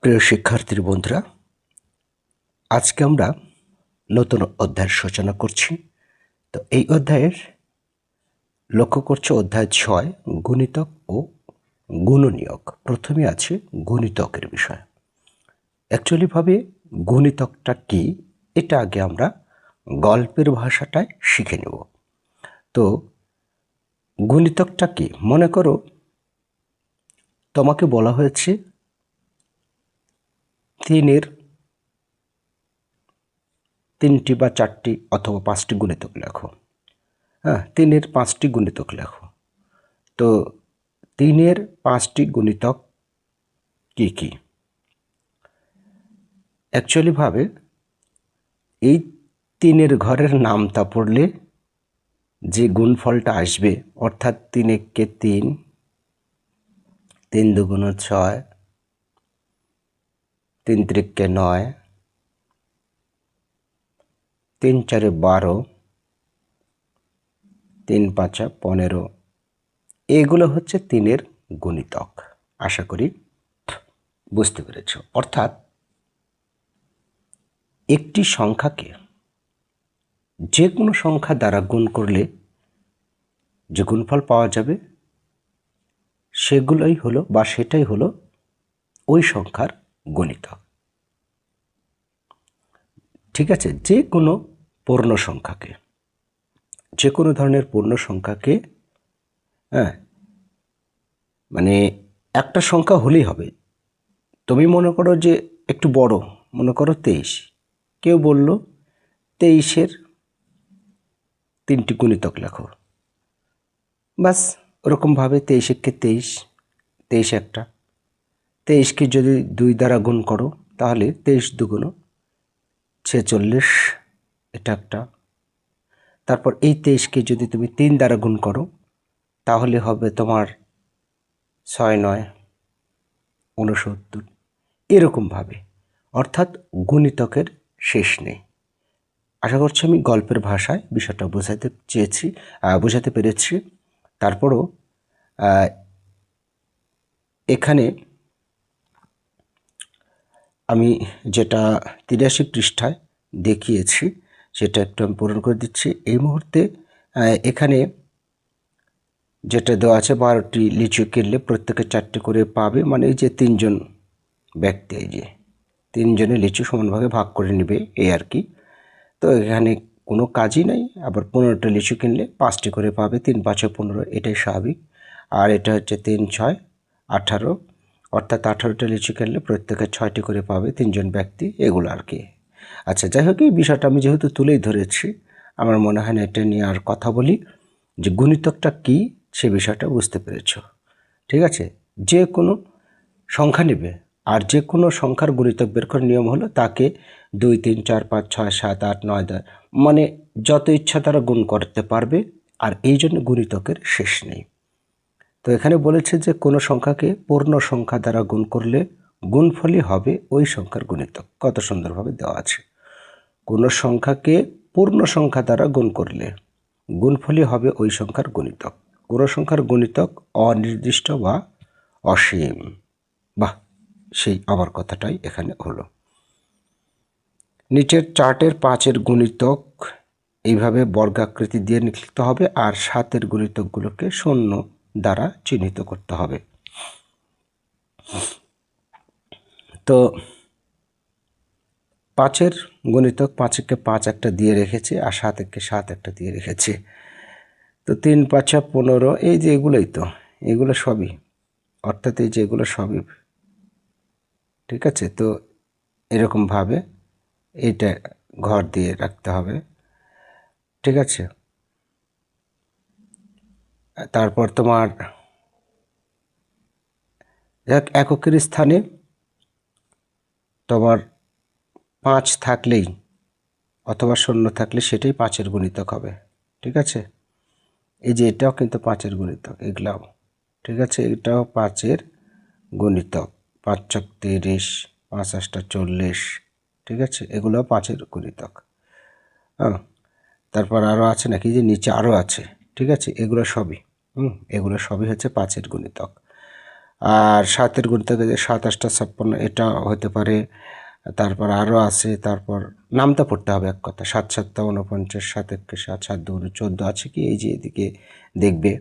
প্রিয় শিক্ষার্থী বন্ধুরা, আজকে আমরা নতুন অধ্যায়ের সূচনা করছি। তো এই অধ্যায়ের লক্ষ্য করছে অধ্যায় 6 গুণিতক ও গুণনীয়ক। প্রথমে আছে গুণিতকের বিষয়। অ্যাকচুয়ালি ভাবে গুণিতকটা কি এটা আগে আমরা গল্পের ভাষাটায় শিখে নেব। তো গুণিতকটা কি? মনে করো তোমাকে বলা হয়েছে 3-এর 3টি বা 4টি অথবা 5টি গুণিতক লেখো। হ্যাঁ, 3-এর 5টি গুণিতক লেখো। তো 3-এর 5টি গুণিতক কি কি? অ্যাকচুয়ালি ভাবে এই 3-এর ঘরের নামটা পড়লে যে গুণফলটা আসবে, অর্থাৎ 3 একে 3, 3 দুগুণ 6, 3 ত্রিকে 9, 3 চারে 12, 3 পাঁচা 15, এগুলো হচ্ছে 3-এর গুণিতক। আশা করি বুঝতে পেরেছ। অর্থাৎ একটি সংখ্যাকে যে কোনো সংখ্যা দ্বারা গুণ করলে যে গুণফল পাওয়া যাবে সেগুলোই হলো বা সেটাই হলো ওই সংখ্যার গুণিতক। ঠিক আছে, যে কোনো পূর্ণ সংখ্যাকে, যে কোনো ধরনের পূর্ণ সংখ্যাকে, হ্যাঁ, মানে একটা সংখ্যা হলেই হবে। তুমি মনে করো যে একটু বড়, মনে করো 23, কেউ বলল 23-এর 3টি গুণিতক লেখো। বাস ওরকমভাবে 23 একে 23, 23 একটা। 23কে যদি 2 দ্বারা গুণ করো তাহলে 23 দুগুণ 46, এটা একটা। তারপর এই 23কে যদি তুমি 3 দ্বারা গুণ করো তাহলে হবে তোমার 6-9 69, এরকমভাবে। অর্থাৎ গুণিতকের শেষ নেই। আশা করছি আমি গল্পের ভাষায় বিষয়টা বোঝাতে পেরেছি। তারপরও এখানে আমি যেটা 83 পৃষ্ঠায় দেখিয়েছি সেটা একটু আমি পূরণ করে দিচ্ছি এই মুহূর্তে। এখানে যেটা দেওয়া আছে 12টি লিচু কিনলে প্রত্যেকে 4টি করে পাবে, মানে এই যে 3জন ব্যক্তি, এই যে 3জনে লিচু সমানভাবে ভাগ করে নেবে, এই আর কি। তো এখানে কোনো কাজই নাই। আবার 15টা লিচু কিনলে 5টি করে পাবে, 3 5 15, এটাই স্বাভাবিক। আর এটা হচ্ছে 3 6 18, অর্থাৎ 18টা লিচু কিনলে প্রত্যেকে 6টি করে পাবে 3জন ব্যক্তি, এগুলো আর কি। আচ্ছা, যাই হোক, এই বিষয়টা আমি যেহেতু তুলেই ধরেছি, আমার মনে হয় না এটা নিয়ে আর কথা বলি। যে গুণিতকটা কি সে বিষয়টা বুঝতে পেরেছ। ঠিক আছে, যে কোনো সংখ্যা নেবে আর যে কোনো সংখ্যার গুণিতক বের করার নিয়ম হলো তাকে 2 3 4 5 6 7 8 9 10, মানে যত ইচ্ছা তারা গুণ করতে পারবে। আর এই জন্য গুণিতকের শেষ নেই। তো এখানে বলেছে যে কোনো সংখ্যাকে পূর্ণ সংখ্যা দ্বারা গুণ করলে গুণফলই হবে ওই সংখ্যার গুণিতক। কত সুন্দরভাবে দেওয়া আছে। কোনো সংখ্যাকে পূর্ণ সংখ্যা দ্বারা গুণ করলে গুণফলই হবে ওই সংখ্যার গুণিতক। কোনো সংখ্যার গুণিতক অনির্দিষ্ট বা অসীম। বাহ, সেই আমার কথাটাই এখানে হলো। নিচের চার্টের 5-এর গুণিতক এইভাবে বর্গাকৃতি দিয়ে লিখতে হবে, আর 7-এর গুণিতকগুলোকে শূন্য দ্বারা চিহ্নিত করতে হবে। তো 5-এর গুণিতক 5-একে 5 একটা দিয়ে রেখেছে, আর 7-একে 7 একটা দিয়ে রেখেছে। তো 3 5 15, এই যে এগুলোই, তো এগুলো সবই, অর্থাৎ এই যে এগুলো সবই। ঠিক আছে, তো এরকমভাবে এইটা ঘর দিয়ে রাখতে হবে। ঠিক আছে, তারপর তোমার এককের স্থানে তোমার 5 থাকলেই অথবা 0 থাকলে সেটাই 5-এর গুণিতক হবে। ঠিক আছে, এই যে এটাও কিন্তু 5-এর গুণিতক, এগুলাও। ঠিক আছে, এটাও 5-এর গুণিতক। 5 ছক 30, 5 8 40। ঠিক আছে, এগুলো 5-এর গুণিতক। হ্যাঁ, তারপর আরও আছে নাকি, যে নিচে আরও আছে। ঠিক আছে, এগুলো সবই এগুলো সবই হচ্ছে 5-এর গুণিতক। আর 7-এর গুণিতক 7 8 56 এটা হতে পারে। তারপর আরও আছে, তারপর নামটা পড়তে হবে এক কথা। 7 7 49, 7 1 7, 7 2 14 আছে কি, এই যে এদিকে দেখবে।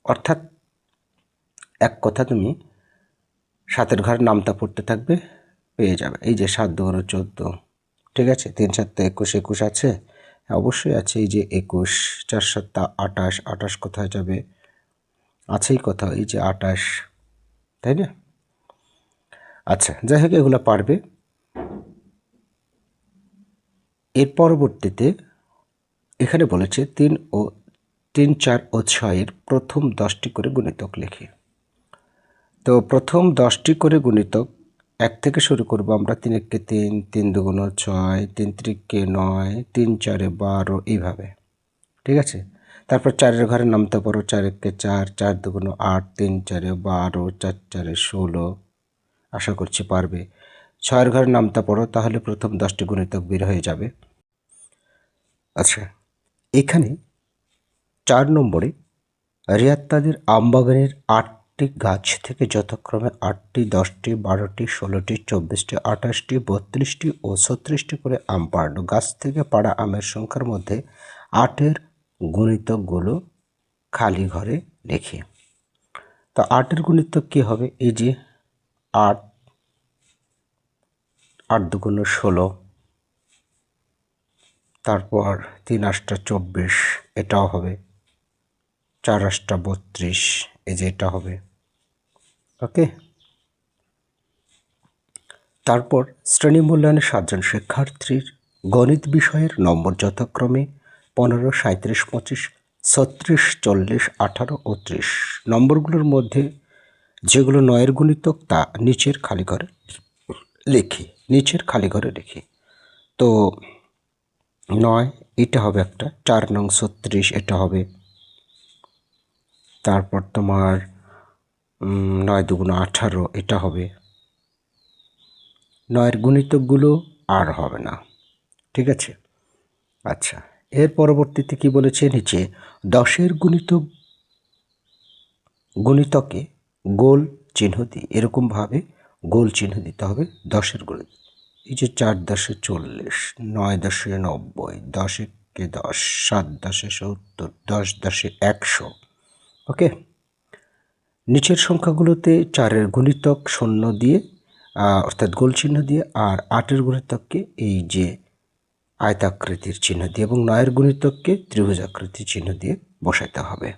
অর্থাৎ এক কথা তুমি 7-এর ঘরের নামটা পড়তে থাকবে, পেয়ে যাবে। এই যে 7 2 14, ঠিক আছে। 3 7 21, 21 আছে, হ্যাঁ অবশ্যই আছে। এই যে 21, 4 7 28, 28 কোথায় যাবে, আছেই কোথাও, এই যে 28, তাই না? আচ্ছা, যাই হোক এগুলো পারবে। এর পরবর্তীতে এখানে বলেছে 3 4 ও 6-এর প্রথম 10টি করে গুণিতক লেখে। তো প্রথম 10টি করে গুণিতক 1 থেকে শুরু করব আমরা। 3 1 3, 3 2 6, 3 3 9, 3 4 12, এইভাবে, ঠিক আছে। তারপর 4-এর ঘরে নামতে পারো। 4 1 4, 4 2 8, 3 4 12, 4 4 16, আশা করছি পারবে। 6-এর ঘরে নামতে পারো, তাহলে প্রথম 10টি গুণিতক বের হয়ে যাবে। আচ্ছা, এখানে 4 নম্বরে রিয়াত্তাদের আমবাগানের 8টি গাছ থেকে যথাক্রমে 8টি, 10টি, 12টি, 16টি, 24টি, 28টি, 32টি ও 36টি করে আম পাড়ল। গাছ থেকে পাড়া আমের সংখ্যার মধ্যে 8-এর গুণিতকগুলো খালি ঘরে লেখে। তো 8-এর গুণিতক কী হবে? এই যে 8, 8 2 16, তারপর 3 8 24, এটাও হবে। 4 8 32, এই যে এটা হবে। ওকে। তারপর শ্রেণী মূল্যায়নে 7 জন শিক্ষার্থীর গণিত বিষয়ের নম্বর যথাক্রমে 15, 37, 25, 36, 40, 18 ও 30। নম্বরগুলোর মধ্যে যেগুলো 9-এর গুণিতক তা নিচের খালি ঘরে লিখি। তো 9 এটা হবে একটা। 4 নং 36 এটা হবে। তারপর তোমার 9 2 18 এটা হবে। 9-এর গুণিতকগুলো আর হবে না, ঠিক আছে। আচ্ছা, এর পরবর্তীতে কি বলেছে নিচে 10-এর গুণিতকে গোল চিহ্ন দিয়ে, এরকমভাবে গোল চিহ্ন দিতে হবে 10-এর গুণিতক। এই যে 4 10 40, 9 10 90, 10 1 10, 7 10 70, 10 10 100। ওকে। নিচের সংখ্যাগুলোতে 4-এর গুণিতক শূন্য দিয়ে, অর্থাৎ গোল চিহ্ন দিয়ে, আর 8-এর গুণিতককে এই যে আয়তাকৃতির চিহ্ন দিয়ে, এবং 9-এর গুণিতককে ত্রিভুজাকৃতির চিহ্ন দিয়ে বসাইতে হবে,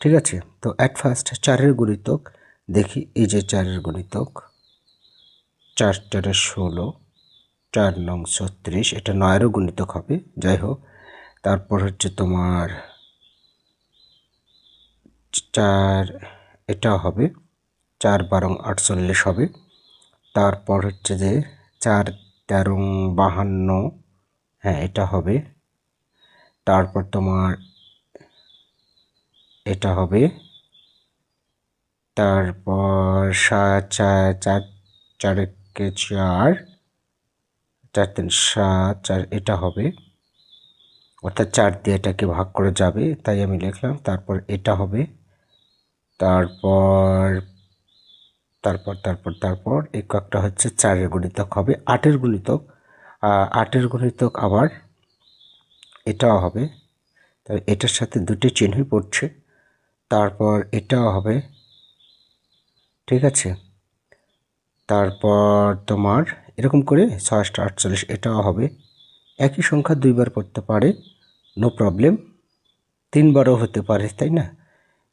ঠিক আছে। তো অ্যাট ফার্স্ট 4-এর গুণিতক দেখি। এই যে 4-এর গুণিতক, 4 4 16, 4 নং 36, এটা 9-এরও গুণিতক হবে। যাই হোক, তারপর হচ্ছে তোমার 4, এটা হবে। 4 12 48 হবে। তারপর হচ্ছে যে 4 13 52, হ্যাঁ এটা হবে। তারপর তোমার এটা হবে। তারপর 4 4 4 4 4, 4 3 7, 4 এটা হবে। অর্থাৎ 4 দিয়ে এটাকে ভাগ করে যাবে, তাই আমি লিখলাম। তারপর এটা হবে। তারপর তারপর তারপর তারপর এককটা হচ্ছে 4-এর গুণিতক হবে। 8-এর গুণিতক, 8-এর গুণিতক আবার এটাও হবে। তাই এটার সাথে দুটি চিহ্নই পড়ছে। তারপর এটাও হবে, ঠিক আছে। তারপর তোমার এরকম করে 6 48, এটাও হবে। একই সংখ্যা দুইবার পড়তে পারে, নো প্রবলেম। 3বারও হতে পারে, তাই না?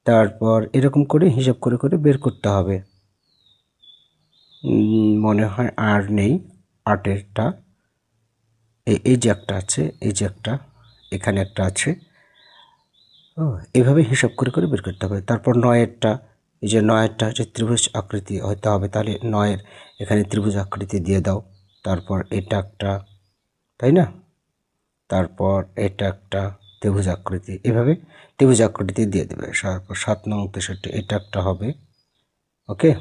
তারপর এরকম করে হিসাব করে করে বের করতে হবে। মনে হয় আর নেই 8-এরটা। এই যে একটা আছে, এই যে একটা, এখানে একটা আছে। এভাবে হিসাব করে করে বের করতে হবে। তারপর 9-এরটা, এই যে 9-এরটা হচ্ছে ত্রিভুজ আকৃতি হতে হবে, তাহলে 9-এর এখানে ত্রিভুজ আকৃতি দিয়ে দাও। তারপর এটা একটা, তাই না? তারপর এটা একটা ত্রিভুজ আকৃতি, এভাবে ত্রিভুজ আকৃতি দিয়ে দেবে। তারপর 7 নং 63, এটা একটা হবে। ওকে,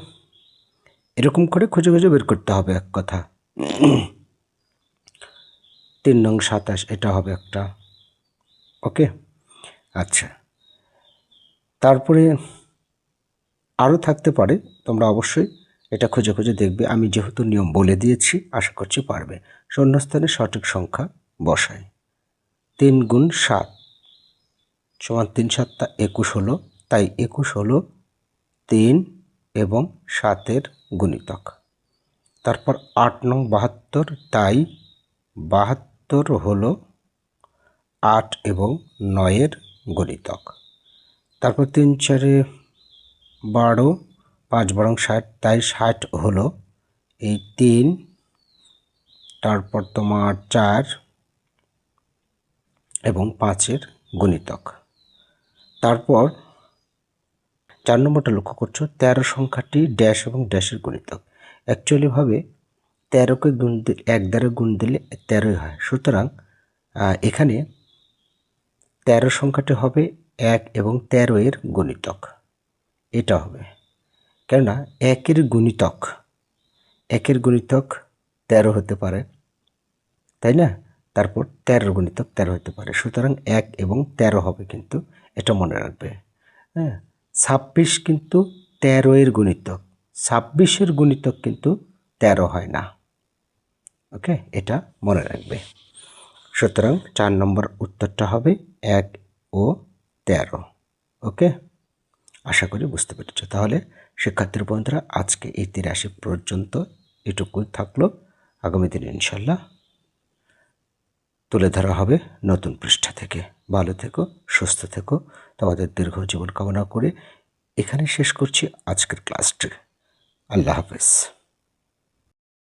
এরকম করে খুঁজে খুঁজে বের করতে হবে এক কথা। 3 নং 27, এটা হবে একটা। ওকে। আচ্ছা, তারপরে আরও থাকতে পারে, তোমরা অবশ্যই এটা খুঁজে খুঁজে দেখবে। আমি যেহেতু নিয়ম বলে দিয়েছি, আশা করছি পারবে। শূন্যস্থানে সঠিক সংখ্যা বসাই। 3 গুণ 7 সমান 3 7 21 হলো, তাই 21 হলো 3 এবং 7-এর গুণিতক। তারপর 8 নং 72, তাই 72 হলো 8 এবং 9-এর গুণিতক। তারপর 3 4 12, 5 12 60, তাই 60 হলো এই 3, তারপর তোমার 4 এবং 5-এর গুণিতক। তারপর 4 নম্বরটা লক্ষ্য করছো, 13 সংখ্যাটি ড্যাশ এবং ড্যাশের গুণিতক। অ্যাকচুয়ালিভাবে 13কে গুণ 1 দ্বারা গুণ দিলে 13ই হয়, সুতরাং এখানে 13 সংখ্যাটি হবে 1 এবং 13-এর গুণিতক, এটা হবে। কেননা 1-এর গুণিতক 13 হতে পারে, তাই না? তারপর 13 গুণিতক 13 হতে পারে, সুতরাং 1 এবং 13 হবে, কিন্তু এটা মনে রাখবে। হ্যাঁ, 26 কিন্তু 13-এর গুণিতক, 26-এর গুণিতক কিন্তু 13 হয় না। ওকে, এটা মনে রাখবে। সুতরাং 4 নম্বর উত্তরটা হবে 1 ও 13। ওকে, আশা করি বুঝতে পেরেছ। তাহলে শিক্ষার্থীর বন্ধুরা, আজকে এই 83 পর্যন্ত এটুকুই থাকলো। আগামী দিনে ইনশাল্লাহ তুলে ধরা হবে নতুন পৃষ্ঠা থেকে। ভালো থেকো, সুস্থ থেকো, তোমাদের দীর্ঘ জীবন কামনা করে এখানে শেষ করছি আজকের ক্লাসটি। আল্লাহ হাফেজ।